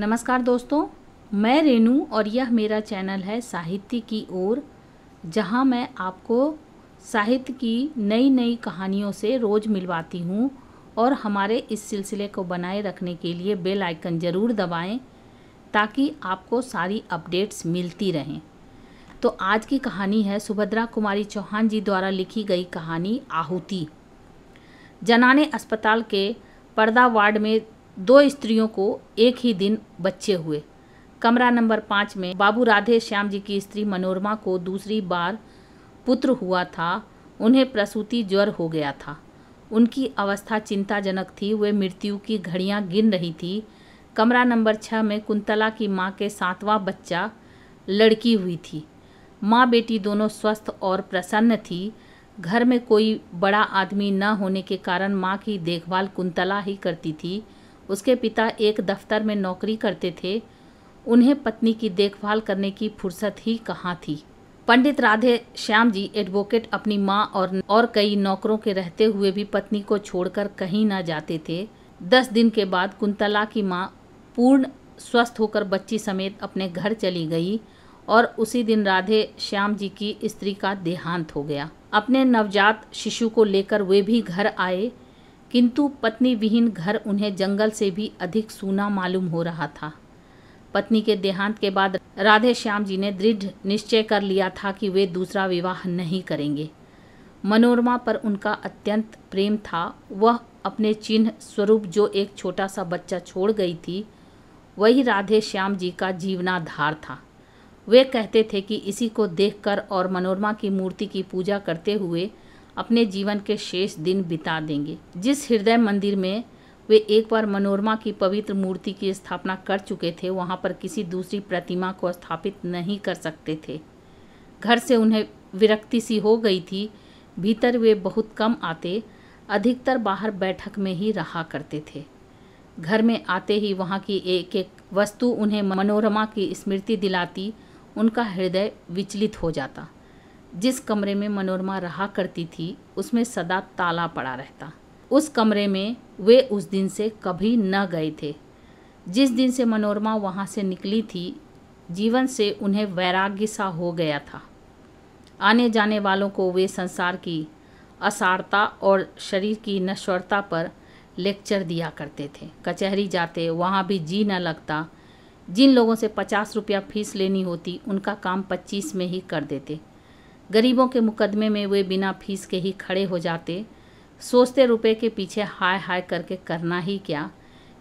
नमस्कार दोस्तों, मैं रेनू और यह मेरा चैनल है साहित्य की ओर, जहां मैं आपको साहित्य की नई नई कहानियों से रोज़ मिलवाती हूं। और हमारे इस सिलसिले को बनाए रखने के लिए बेल आइकन ज़रूर दबाएं ताकि आपको सारी अपडेट्स मिलती रहें। तो आज की कहानी है सुभद्रा कुमारी चौहान जी द्वारा लिखी गई कहानी आहुति। जनाने अस्पताल के पर्दा वार्ड में 2 स्त्रियों को एक ही दिन बच्चे हुए। कमरा नंबर 5 में बाबू राधे श्याम जी की स्त्री मनोरमा को दूसरी बार पुत्र हुआ था। उन्हें प्रसूति ज्वर हो गया था। उनकी अवस्था चिंताजनक थी। वे मृत्यु की घड़ियां गिन रही थी। कमरा नंबर 6 में कुंतला की मां के 7वां बच्चा लड़की हुई थी। माँ बेटी दोनों स्वस्थ और प्रसन्न थी। घर में कोई बड़ा आदमी न होने के कारण माँ की देखभाल कुंतला ही करती थी। उसके पिता एक दफ्तर में नौकरी करते थे। उन्हें पत्नी की देखभाल करने की फुर्सत ही कहाँ थी। पंडित राधे श्याम जी एडवोकेट अपनी माँ और कई नौकरों के रहते हुए भी पत्नी को छोड़कर कहीं न जाते थे। 10 दिन के बाद कुंतला की माँ पूर्ण स्वस्थ होकर बच्ची समेत अपने घर चली गई और उसी दिन राधे श्याम जी की स्त्री का देहांत हो गया। अपने नवजात शिशु को लेकर वे भी घर आए, किंतु पत्नी विहीन घर उन्हें जंगल से भी अधिक सूना मालूम हो रहा था। पत्नी के देहांत के बाद राधे श्याम जी ने दृढ़ निश्चय कर लिया था कि वे दूसरा विवाह नहीं करेंगे। मनोरमा पर उनका अत्यंत प्रेम था। वह अपने चिन्ह स्वरूप जो एक छोटा सा बच्चा छोड़ गई थी, वही राधे श्याम जी का जीवनाधार था। वे कहते थे कि इसी को देखकर और मनोरमा की मूर्ति की पूजा करते हुए अपने जीवन के शेष दिन बिता देंगे। जिस हृदय मंदिर में वे एक बार मनोरमा की पवित्र मूर्ति की स्थापना कर चुके थे, वहां पर किसी दूसरी प्रतिमा को स्थापित नहीं कर सकते थे। घर से उन्हें विरक्ति सी हो गई थी। भीतर वे बहुत कम आते, अधिकतर बाहर बैठक में ही रहा करते थे। घर में आते ही वहाँ की एक एक वस्तु उन्हें मनोरमा की स्मृति दिलाती। उनका हृदय विचलित हो जाता। जिस कमरे में मनोरमा रहा करती थी, उसमें सदा ताला पड़ा रहता। उस कमरे में वे उस दिन से कभी न गए थे। जिस दिन से मनोरमा वहाँ से निकली थी, जीवन से उन्हें वैराग्य सा हो गया था। आने जाने वालों को वे संसार की असारता और शरीर की नश्वरता पर लेक्चर दिया करते थे। कचहरी जाते, वहाँ भी जी न लगता। जिन लोगों से 50 रुपया फीस लेनी होती, उनका काम 25 में ही कर देते। गरीबों के मुकदमे में वे बिना फीस के ही खड़े हो जाते। सोचते रुपए के पीछे हाय हाय करके करना ही क्या,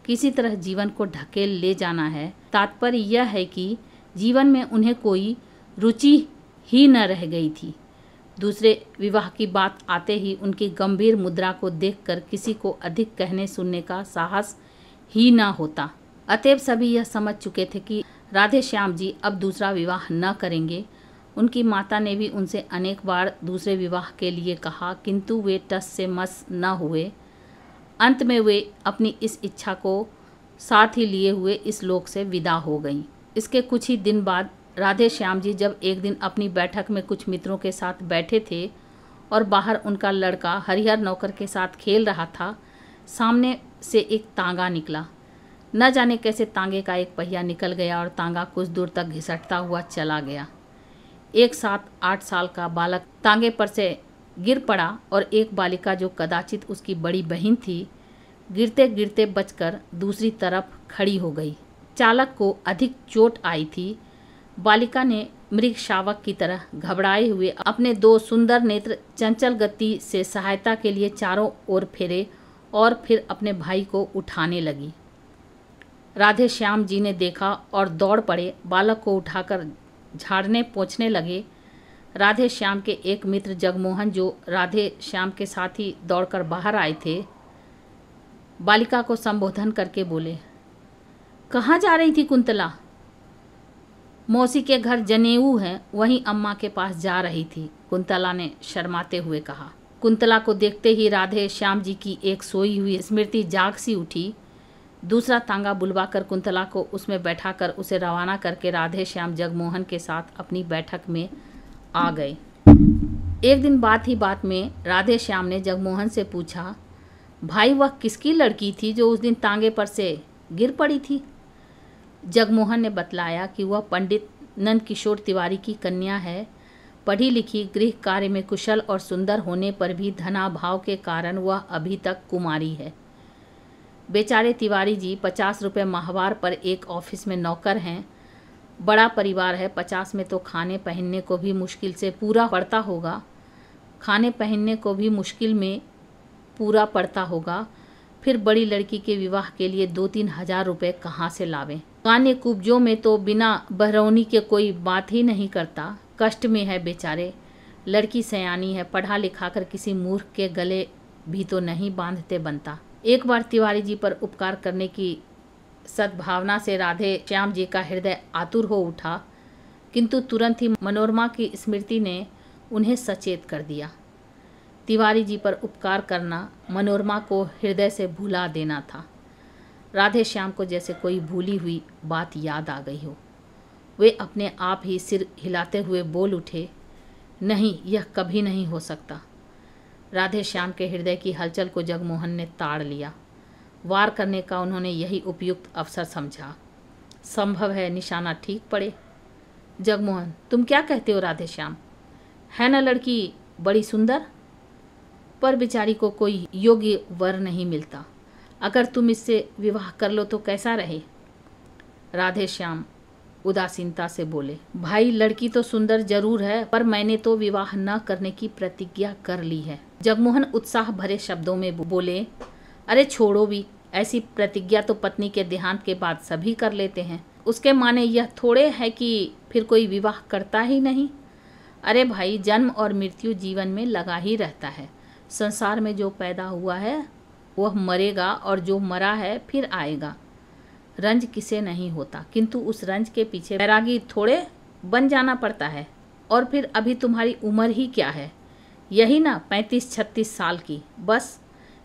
किसी तरह जीवन को ढकेल ले जाना है। तात्पर्य यह है कि जीवन में उन्हें कोई रुचि ही न रह गई थी। दूसरे विवाह की बात आते ही उनकी गंभीर मुद्रा को देखकर किसी को अधिक कहने सुनने का साहस ही न होता। अतएव सभी यह समझ चुके थे कि राधे श्याम जी अब दूसरा विवाह न करेंगे। उनकी माता ने भी उनसे अनेक बार दूसरे विवाह के लिए कहा, किंतु वे टस से मस न हुए। अंत में वे अपनी इस इच्छा को साथ ही लिए हुए इस लोक से विदा हो गईं। इसके कुछ ही दिन बाद राधे श्याम जी जब एक दिन अपनी बैठक में कुछ मित्रों के साथ बैठे थे और बाहर उनका लड़का हरिहर नौकर के साथ खेल रहा था, सामने से एक तांगा निकला। न जाने कैसे तांगे का एक पहिया निकल गया और तांगा कुछ दूर तक घिसटता हुआ चला गया। एक 7-8 साल का बालक तांगे पर से गिर पड़ा और एक बालिका जो कदाचित उसकी बड़ी बहन थी, गिरते गिरते बचकर दूसरी तरफ खड़ी हो गई। चालक को अधिक चोट आई थी। बालिका ने मृग शावक की तरह घबराए हुए अपने 2 सुंदर नेत्र चंचल गति से सहायता के लिए चारों ओर फेरे और फिर अपने भाई को उठाने लगी। राधे श्याम जी ने देखा और दौड़ पड़े। बालक को उठाकर झाड़ने पोंछने लगे। राधे श्याम के एक मित्र जगमोहन, जो राधे श्याम के साथ ही दौड़कर बाहर आए थे, बालिका को संबोधन करके बोले, कहाँ जा रही थी कुंतला? मौसी के घर जनेऊ है, वहीं अम्मा के पास जा रही थी, कुंतला ने शर्माते हुए कहा। कुंतला को देखते ही राधे श्याम जी की एक सोई हुई स्मृति जाग सी उठी। दूसरा तांगा बुलवाकर कुंतला को उसमें बैठाकर उसे रवाना करके राधे श्याम जगमोहन के साथ अपनी बैठक में आ गए। एक दिन बात ही बात में राधे श्याम ने जगमोहन से पूछा, भाई वह किसकी लड़की थी जो उस दिन तांगे पर से गिर पड़ी थी? जगमोहन ने बतलाया कि वह पंडित नंदकिशोर तिवारी की कन्या है। पढ़ी लिखी, गृह कार्य में कुशल और सुंदर होने पर भी धनाभाव के कारण वह अभी तक कुमारी है। बेचारे तिवारी जी 50 रुपये माहवार पर एक ऑफिस में नौकर हैं। बड़ा परिवार है, 50 में तो खाने पहनने को भी मुश्किल से पूरा पड़ता होगा। खाने पहनने को भी मुश्किल में पूरा पड़ता होगा, फिर बड़ी लड़की के विवाह के लिए 2-3 हज़ार रुपये कहाँ से लावें। कान्य कुब्जों में तो बिना बहरौनी के कोई बात ही नहीं करता। कष्ट में है बेचारे। लड़की सयानी है, पढ़ा लिखा कर किसी मूर्ख के गले भी तो नहीं बांधते बनता। एक बार तिवारी जी पर उपकार करने की सद्भावना से राधे श्याम जी का हृदय आतुर हो उठा, किंतु तुरंत ही मनोरमा की स्मृति ने उन्हें सचेत कर दिया। तिवारी जी पर उपकार करना मनोरमा को हृदय से भुला देना था। राधे श्याम को जैसे कोई भूली हुई बात याद आ गई हो। वे अपने आप ही सिर हिलाते हुए बोल उठे, नहीं, यह कभी नहीं हो सकता। राधे श्याम के हृदय की हलचल को जगमोहन ने ताड़ लिया। वार करने का उन्होंने यही उपयुक्त अवसर समझा। संभव है निशाना ठीक पड़े। जगमोहन, तुम क्या कहते हो राधे श्याम? है न लड़की बड़ी सुंदर? पर बेचारी को कोई योग्य वर नहीं मिलता। अगर तुम इससे विवाह कर लो तो कैसा रहे? राधे श्याम उदासीनता से बोले, भाई लड़की तो सुंदर जरूर है, पर मैंने तो विवाह न करने की प्रतिज्ञा कर ली है। जगमोहन उत्साह भरे शब्दों में बोले, अरे छोड़ो भी, ऐसी प्रतिज्ञा तो पत्नी के देहांत के बाद सभी कर लेते हैं। उसके माने यह थोड़े है कि फिर कोई विवाह करता ही नहीं। अरे भाई, जन्म और मृत्यु जीवन में लगा ही रहता है। संसार में जो पैदा हुआ है वह मरेगा, और जो मरा है फिर आएगा। रंज किसे नहीं होता, किंतु उस रंज के पीछे बैरागी थोड़े बन जाना पड़ता है। और फिर अभी तुम्हारी उम्र ही क्या है, यही ना 35-36 साल की। बस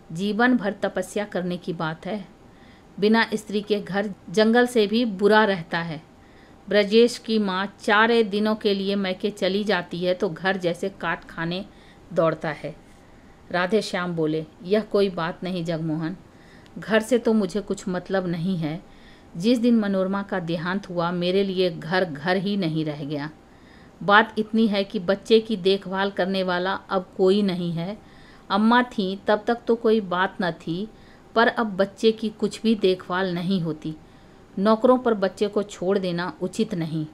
जीवन भर तपस्या करने की बात है। बिना स्त्री के घर जंगल से भी बुरा रहता है। ब्रजेश की माँ 4 दिनों के लिए मैके चली जाती है तो घर जैसे काट खाने दौड़ता है। राधे श्याम बोले, यह कोई बात नहीं जगमोहन, घर से तो मुझे कुछ मतलब नहीं है। जिस दिन मनोरमा का देहांत हुआ मेरे लिए घर घर ही नहीं रह गया। बात इतनी है कि बच्चे की देखभाल करने वाला अब कोई नहीं है। अम्मा थीं तब तक तो कोई बात न थी, पर अब बच्चे की कुछ भी देखभाल नहीं होती। नौकरों पर बच्चे को छोड़ देना उचित नहीं,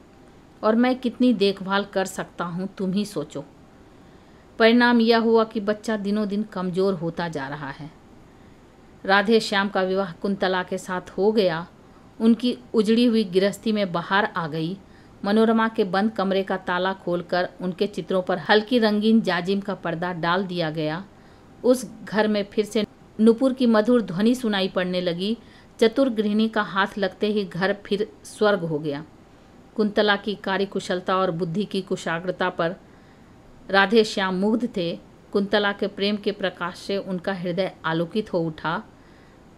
और मैं कितनी देखभाल कर सकता हूँ तुम ही सोचो। परिणाम यह हुआ कि बच्चा दिनों दिन कमज़ोर होता जा रहा है। राधे श्याम का विवाह कुंतला के साथ हो गया। उनकी उजड़ी हुई गृहस्थी में बाहर आ गई। मनोरमा के बंद कमरे का ताला खोलकर उनके चित्रों पर हल्की रंगीन जाजिम का पर्दा डाल दिया गया। उस घर में फिर से नुपुर की मधुर ध्वनि सुनाई पड़ने लगी। चतुर गृहिणी का हाथ लगते ही घर फिर स्वर्ग हो गया। कुंतला की कार्यकुशलता और बुद्धि की कुशाग्रता पर राधे श्याम मुग्ध थे। कुंतला के प्रेम के प्रकाश से उनका हृदय आलोकित हो उठा।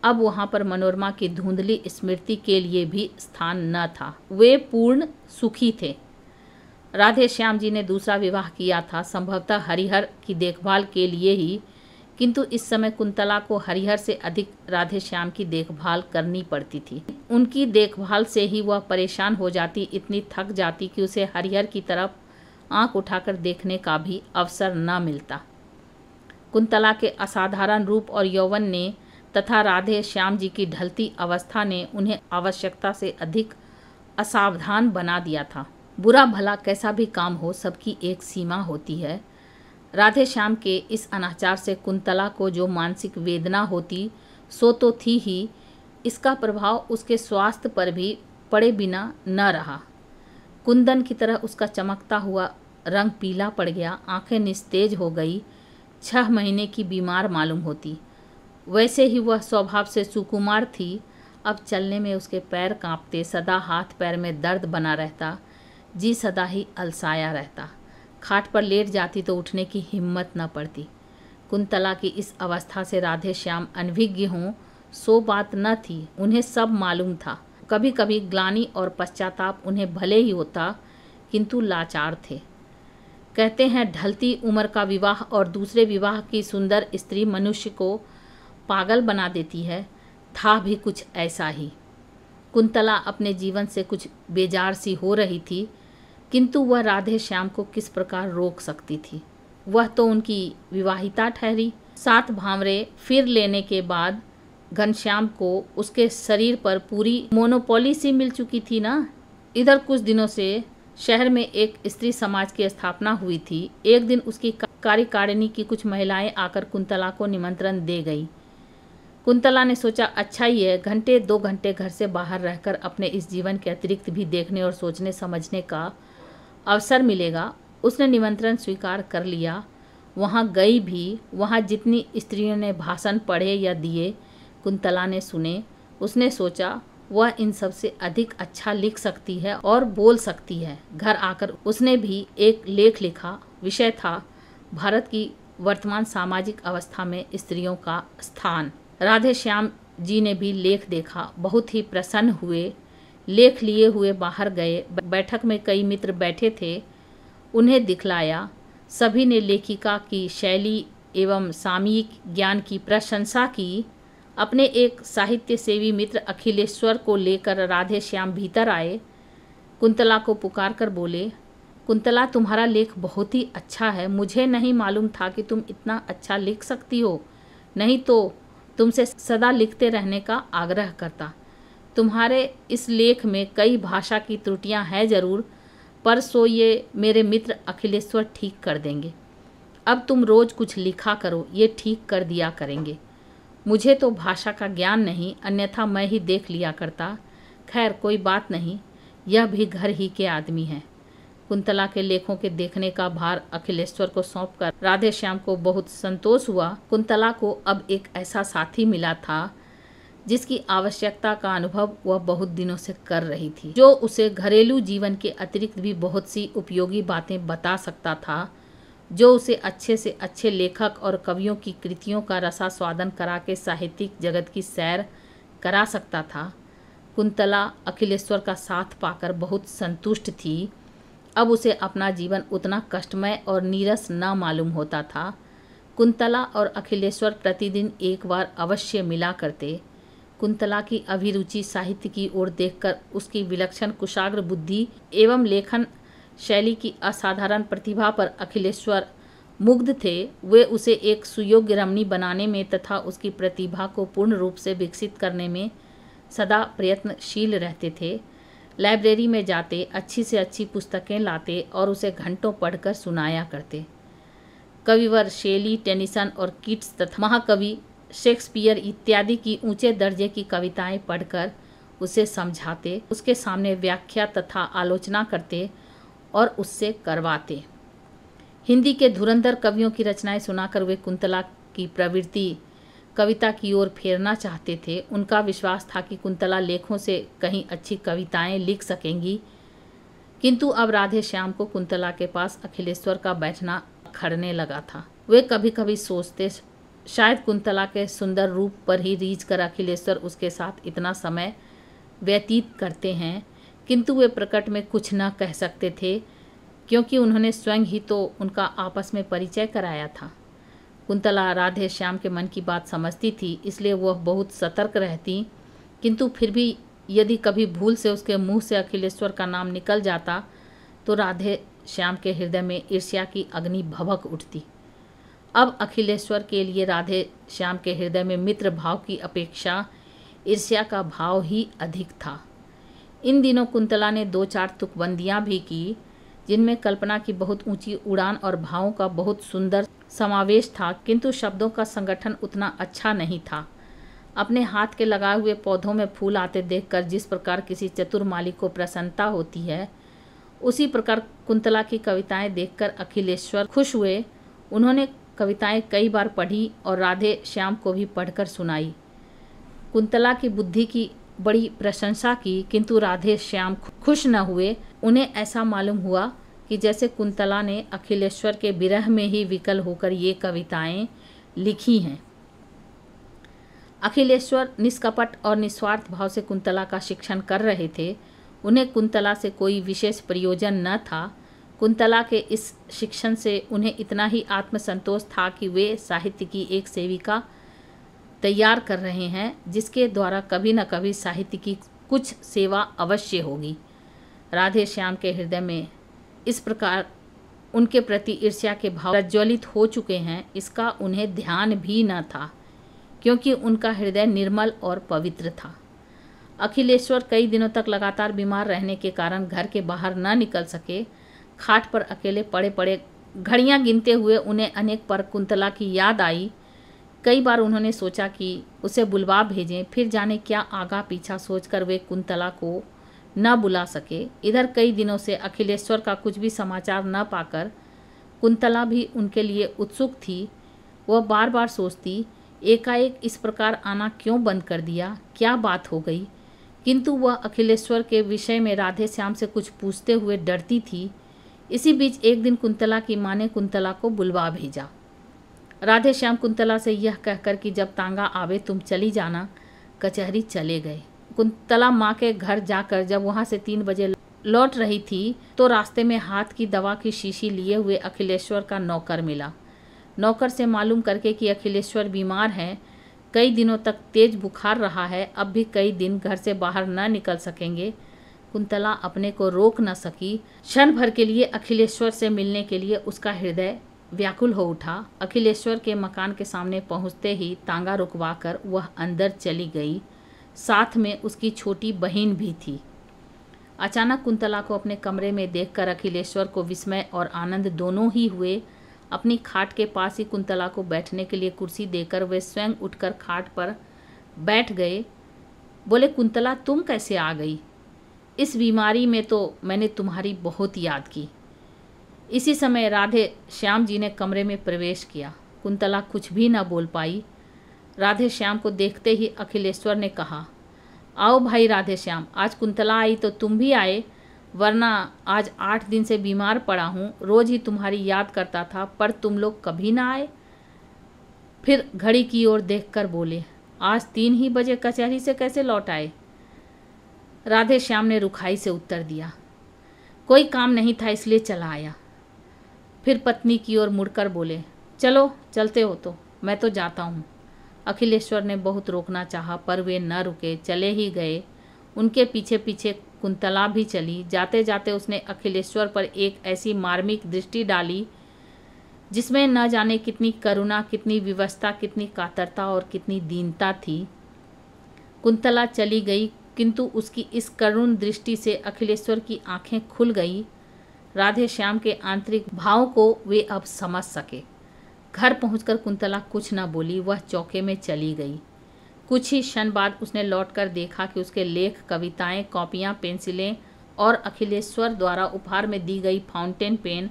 अब वहाँ पर मनोरमा की धुंधली स्मृति के लिए भी स्थान न था। वे पूर्ण सुखी थे। राधे श्याम जी ने दूसरा विवाह किया था, संभवतः हरिहर की देखभाल के लिए ही, किंतु इस समय कुंतला को हरिहर से अधिक राधे श्याम की देखभाल करनी पड़ती थी। उनकी देखभाल से ही वह परेशान हो जाती, इतनी थक जाती कि उसे हरिहर की तरफ आंख उठाकर देखने का भी अवसर न मिलता। कुंतला के असाधारण रूप और यौवन ने तथा राधे श्याम जी की ढलती अवस्था ने उन्हें आवश्यकता से अधिक असावधान बना दिया था। बुरा भला कैसा भी काम हो, सबकी एक सीमा होती है। राधे श्याम के इस अनाचार से कुंतला को जो मानसिक वेदना होती सो तो थी ही, इसका प्रभाव उसके स्वास्थ्य पर भी पड़े बिना न रहा। कुंदन की तरह उसका चमकता हुआ रंग पीला पड़ गया, आंखें निस्तेज हो गई, 6 महीने की बीमार मालूम होती। वैसे ही वह स्वभाव से सुकुमार थी। अब चलने में उसके पैर कांपते, सदा हाथ पैर में दर्द बना रहता, जी सदा ही अलसाया रहता। खाट पर लेट जाती तो उठने की हिम्मत न पड़ती। कुंतला की इस अवस्था से राधे श्याम अनभिज्ञ हों सो बात न थी, उन्हें सब मालूम था। कभी कभी ग्लानि और पश्चाताप उन्हें भले ही होता, किंतु लाचार थे। कहते हैं ढलती उम्र का विवाह और दूसरे विवाह की सुंदर स्त्री मनुष्य को पागल बना देती है। था भी कुछ ऐसा ही। कुंतला अपने जीवन से कुछ बेजार सी हो रही थी, किंतु वह राधे श्याम को किस प्रकार रोक सकती थी। वह तो उनकी विवाहिता ठहरी। 7 भांवरे फिर लेने के बाद घनश्याम को उसके शरीर पर पूरी मोनोपोली सी मिल चुकी थी ना। इधर कुछ दिनों से शहर में एक स्त्री समाज की स्थापना हुई थी। एक दिन उसकी कार्यकारिणी की कुछ महिलाएं आकर कुंतला को निमंत्रण दे गई। कुंतला ने सोचा, अच्छा ही है, घंटे 2 घंटे घर से बाहर रहकर अपने इस जीवन के अतिरिक्त भी देखने और सोचने समझने का अवसर मिलेगा। उसने निमंत्रण स्वीकार कर लिया। वहाँ गई भी। वहाँ जितनी स्त्रियों ने भाषण पढ़े या दिए कुंतला ने सुने। उसने सोचा वह इन सब से अधिक अच्छा लिख सकती है और बोल सकती है। घर आकर उसने भी एक लेख लिखा। विषय था भारत की वर्तमान सामाजिक अवस्था में स्त्रियों का स्थान। राधे श्याम जी ने भी लेख देखा, बहुत ही प्रसन्न हुए। लेख लिए हुए बाहर गए। बैठक में कई मित्र बैठे थे, उन्हें दिखलाया। सभी ने लेखिका की शैली एवं सामयिक ज्ञान की प्रशंसा की। अपने एक साहित्य सेवी मित्र अखिलेश्वर को लेकर राधे श्याम भीतर आए। कुंतला को पुकार कर बोले, कुंतला, तुम्हारा लेख बहुत ही अच्छा है। मुझे नहीं मालूम था कि तुम इतना अच्छा लिख सकती हो, नहीं तो तुमसे सदा लिखते रहने का आग्रह करता। तुम्हारे इस लेख में कई भाषा की त्रुटियां हैं जरूर, पर सो ये मेरे मित्र अखिलेश्वर ठीक कर देंगे। अब तुम रोज़ कुछ लिखा करो, ये ठीक कर दिया करेंगे। मुझे तो भाषा का ज्ञान नहीं, अन्यथा मैं ही देख लिया करता। खैर कोई बात नहीं, यह भी घर ही के आदमी हैं। कुंतला के लेखों के देखने का भार अखिलेश्वर को सौंपकर राधे श्याम को बहुत संतोष हुआ। कुंतला को अब एक ऐसा साथी मिला था जिसकी आवश्यकता का अनुभव वह बहुत दिनों से कर रही थी, जो उसे घरेलू जीवन के अतिरिक्त भी बहुत सी उपयोगी बातें बता सकता था, जो उसे अच्छे से अच्छे लेखक और कवियों की कृतियों का रसास्वादन करा के साहित्यिक जगत की सैर करा सकता था। कुंतला अखिलेश्वर का साथ पाकर बहुत संतुष्ट थी। अब उसे अपना जीवन उतना कष्टमय और नीरस न मालूम होता था। कुंतला और अखिलेश्वर प्रतिदिन एक बार अवश्य मिला करते। कुंतला की अभिरुचि साहित्य की ओर देखकर उसकी विलक्षण कुशाग्र बुद्धि एवं लेखन शैली की असाधारण प्रतिभा पर अखिलेश्वर मुग्ध थे। वे उसे एक सुयोग्य रमणी बनाने में तथा उसकी प्रतिभा को पूर्ण रूप से विकसित करने में सदा प्रयत्नशील रहते थे। लाइब्रेरी में जाते, अच्छी से अच्छी पुस्तकें लाते और उसे घंटों पढ़कर सुनाया करते। कविवर शेली, टेनिसन और कीट्स तथा महाकवि शेक्सपियर इत्यादि की ऊंचे दर्जे की कविताएं पढ़कर उसे समझाते, उसके सामने व्याख्या तथा आलोचना करते और उससे करवाते। हिंदी के धुरंधर कवियों की रचनाएं सुनाकर वे कुंतला की प्रवृत्ति कविता की ओर फेरना चाहते थे। उनका विश्वास था कि कुंतला लेखों से कहीं अच्छी कविताएं लिख सकेंगी, किंतु अब राधे श्याम को कुंतला के पास अखिलेश्वर का बैठना अखरने लगा था। वे कभी कभी सोचते, शायद कुंतला के सुंदर रूप पर ही रीझ कर अखिलेश्वर उसके साथ इतना समय व्यतीत करते हैं, किंतु वे प्रकट में कुछ न कह सकते थे, क्योंकि उन्होंने स्वयं ही तो उनका आपस में परिचय कराया था। कुंतला राधे श्याम के मन की बात समझती थी, इसलिए वह बहुत सतर्क रहती, किंतु फिर भी यदि कभी भूल से उसके मुंह से अखिलेश्वर का नाम निकल जाता तो राधे श्याम के हृदय में ईर्ष्या की अग्नि भभक उठती। अब अखिलेश्वर के लिए राधे श्याम के हृदय में मित्र भाव की अपेक्षा ईर्ष्या का भाव ही अधिक था। इन दिनों कुंतला ने 2-4 तुकबंदियाँ भी की, जिनमें कल्पना की बहुत ऊंची उड़ान और भावों का बहुत सुंदर समावेश था, किंतु शब्दों का संगठन उतना अच्छा नहीं था। अपने हाथ के लगाए हुए पौधों में फूल आते देखकर जिस प्रकार किसी चतुर माली को प्रसन्नता होती है, उसी प्रकार कुंतला की कविताएं देखकर अखिलेश्वर खुश हुए। उन्होंने कविताएं कई बार पढ़ी और राधे श्याम को भी पढ़कर सुनाई। कुंतला की बुद्धि की बड़ी प्रशंसा की, किंतु राधे श्याम खुश न हुए। उन्हें ऐसा मालूम हुआ कि जैसे कुंतला ने अखिलेश्वर के विरह में ही विकल होकर ये कविताएं लिखी हैं। अखिलेश्वर निष्कपट और निस्वार्थ भाव से कुंतला का शिक्षण कर रहे थे। उन्हें कुंतला से कोई विशेष प्रयोजन न था। कुंतला के इस शिक्षण से उन्हें इतना ही आत्मसंतोष था कि वे साहित्य की एक सेविका तैयार कर रहे हैं, जिसके द्वारा कभी न कभी साहित्य की कुछ सेवा अवश्य होगी। राधे श्याम के हृदय में इस प्रकार उनके प्रति ईर्ष्या के भाव प्रज्वलित हो चुके हैं, इसका उन्हें ध्यान भी न था, क्योंकि उनका हृदय निर्मल और पवित्र था। अखिलेश्वर कई दिनों तक लगातार बीमार रहने के कारण घर के बाहर न निकल सके। खाट पर अकेले पड़े पड़े घड़ियां गिनते हुए उन्हें अनेक बार कुंतला की याद आई। कई बार उन्होंने सोचा कि उसे बुलवा भेजें, फिर जाने क्या आगा पीछा सोचकर वे कुंतला को न बुला सके। इधर कई दिनों से अखिलेश्वर का कुछ भी समाचार न पाकर कुंतला भी उनके लिए उत्सुक थी। वह बार बार सोचती, एकाएक इस प्रकार आना क्यों बंद कर दिया, क्या बात हो गई। किंतु वह अखिलेश्वर के विषय में राधे श्याम से कुछ पूछते हुए डरती थी। इसी बीच एक दिन कुंतला की माँ ने कुंतला को बुलवा भेजा। राधे श्याम कुंतला से यह कहकर कि जब तांगा आवे तुम चली जाना, कचहरी चले गए। कुंतला माँ के घर जाकर जब वहाँ से 3 बजे लौट रही थी तो रास्ते में हाथ की दवा की शीशी लिए हुए अखिलेश्वर का नौकर मिला। नौकर से मालूम करके कि अखिलेश्वर बीमार हैं, कई दिनों तक तेज बुखार रहा है, अब भी कई दिन घर से बाहर न निकल सकेंगे, कुंतला अपने को रोक न सकी। क्षण भर के लिए अखिलेश्वर से मिलने के लिए उसका हृदय व्याकुल हो उठा। अखिलेश्वर के मकान के सामने पहुंचते ही तांगा रुकवाकर वह अंदर चली गई। साथ में उसकी छोटी बहन भी थी। अचानक कुंतला को अपने कमरे में देखकर अखिलेश्वर को विस्मय और आनंद दोनों ही हुए। अपनी खाट के पास ही कुंतला को बैठने के लिए कुर्सी देकर वे स्वयं उठकर खाट पर बैठ गए। बोले, कुंतला तुम कैसे आ गई? इस बीमारी में तो मैंने तुम्हारी बहुत याद की। इसी समय राधे श्याम जी ने कमरे में प्रवेश किया। कुंतला कुछ भी न बोल पाई। राधे श्याम को देखते ही अखिलेश्वर ने कहा, आओ भाई राधे श्याम, आज कुंतला आई तो तुम भी आए, वरना आज 8 दिन से बीमार पड़ा हूँ। रोज़ ही तुम्हारी याद करता था, पर तुम लोग कभी ना आए। फिर घड़ी की ओर देखकर बोले, आज 3 ही बजे कचहरी से कैसे लौट आए? राधे श्याम ने रुखाई से उत्तर दिया, कोई काम नहीं था इसलिए चला आया। फिर पत्नी की ओर मुड़कर बोले, चलो चलते हो तो मैं तो जाता हूँ। अखिलेश्वर ने बहुत रोकना चाहा पर वे न रुके, चले ही गए। उनके पीछे पीछे कुंतला भी चली। जाते जाते उसने अखिलेश्वर पर एक ऐसी मार्मिक दृष्टि डाली जिसमें न जाने कितनी करुणा, कितनी विवशता, कितनी कातरता और कितनी दीनता थी। कुंतला चली गई, किंतु उसकी इस करुण दृष्टि से अखिलेश्वर की आंखें खुल गई। राधे श्याम के आंतरिक भाव को वे अब समझ सके। घर पहुंचकर कुंतला कुछ न बोली, वह चौके में चली गई। कुछ ही क्षण बाद उसने लौटकर देखा कि उसके लेख, कविताएं, कॉपियां, पेंसिलें और अखिलेश्वर द्वारा उपहार में दी गई फाउंटेन पेन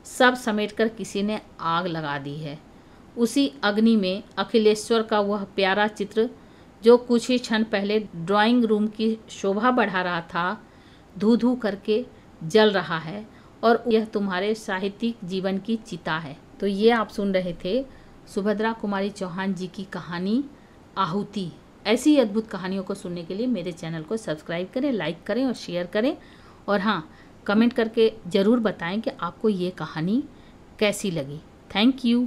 सब समेटकर किसी ने आग लगा दी है। उसी अग्नि में अखिलेश्वर का वह प्यारा चित्र जो कुछ ही क्षण पहले ड्राइंग रूम की शोभा बढ़ा रहा था, धू धू करके जल रहा है और यह तुम्हारे साहित्यिक जीवन की चिता है। तो ये आप सुन रहे थे सुभद्रा कुमारी चौहान जी की कहानी आहुति। ऐसी ही अद्भुत कहानियों को सुनने के लिए मेरे चैनल को सब्सक्राइब करें, लाइक करें और शेयर करें। और हाँ, कमेंट करके ज़रूर बताएं कि आपको ये कहानी कैसी लगी। Thank you.